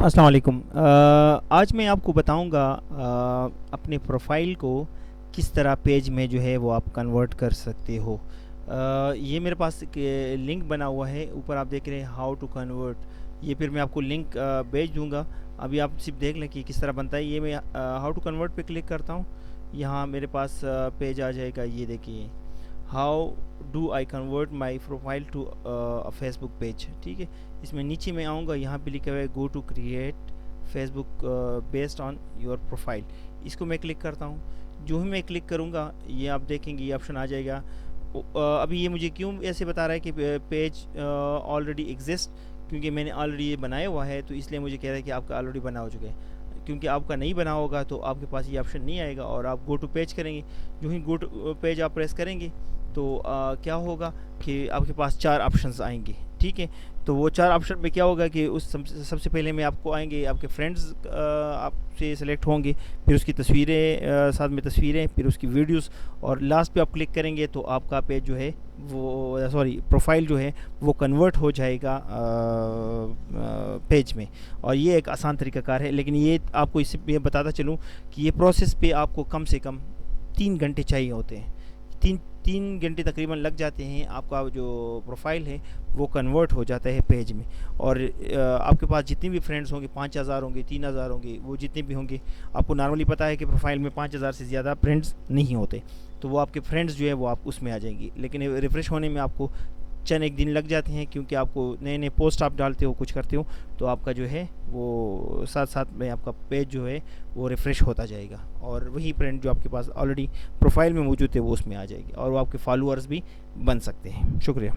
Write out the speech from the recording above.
अस्सलाम वालेकुम। आज मैं आपको बताऊंगा अपने प्रोफाइल को किस तरह पेज में जो है वो आप कन्वर्ट कर सकते हो। ये मेरे पास एक लिंक बना हुआ है, ऊपर आप देख रहे हैं हाउ टू कन्वर्ट। ये फिर मैं आपको लिंक भेज दूंगा। अभी आप सिर्फ देख लें कि किस तरह बनता है। ये मैं हाउ टू कन्वर्ट पे क्लिक करता हूँ, यहाँ मेरे पास पेज आ जाएगा। ये देखिए, how do I convert my profile to Facebook page. ठीक है, इसमें नीचे में आऊँगा, यहाँ पे लिखा हुआ है go to create Facebook based on your profile. इसको मैं क्लिक करता हूँ। जो ही मैं क्लिक करूँगा, ये आप देखेंगे ये ऑप्शन आ जाएगा। अभी ये मुझे क्यों ऐसे बता रहा है कि पेज ऑलरेडी एग्जिस्ट, क्योंकि मैंने ऑलरेडी ये बनाया हुआ है, तो इसलिए मुझे कह रहा है कि आपका ऑलरेडी बना हो चुका है। क्योंकि आपका नहीं बना होगा तो आपके पास ये ऑप्शन नहीं आएगा और आप गो टू पेज करेंगे। जो ही गो टू पेज आप प्रेस करेंगे तो क्या होगा कि आपके पास चार ऑप्शंस आएंगे। ठीक है, तो वो चार ऑप्शन में क्या होगा कि उस सबसे पहले में आपको आएंगे आपके फ्रेंड्स आपसे सेलेक्ट होंगे, फिर उसकी तस्वीरें, साथ में तस्वीरें, फिर उसकी वीडियोस, और लास्ट पे आप क्लिक करेंगे तो आपका पेज जो है वो सॉरी प्रोफाइल जो है वो कन्वर्ट हो जाएगा पेज में। और ये एक आसान तरीक़ाकार है, लेकिन ये आपको इससे मैं बताता चलूँ कि ये प्रोसेस पे आपको कम से कम 3 घंटे चाहिए होते हैं। तीन तीन घंटे तकरीबन लग जाते हैं, आपका जो प्रोफाइल है वो कन्वर्ट हो जाता है पेज में। और आपके पास जितने भी फ्रेंड्स होंगे, 5,000 होंगे, 3,000 होंगे, वो जितने भी होंगे, आपको नॉर्मली पता है कि प्रोफाइल में 5,000 से ज़्यादा फ्रेंड्स नहीं होते, तो वो आपके फ्रेंड्स जो है वो आप उसमें आ जाएंगी। लेकिन रिफ़्रेश होने में आपको चंद एक दिन लग जाते हैं, क्योंकि आपको नए नए पोस्ट आप डालते हो, कुछ करते हो, तो आपका जो है वो साथ साथ में आपका पेज जो है वो रिफ़्रेश होता जाएगा, और वही फ्रेंड जो आपके पास ऑलरेडी प्रोफाइल में मौजूद थे वो उसमें आ जाएगी, और वो आपके फॉलोअर्स भी बन सकते हैं। शुक्रिया।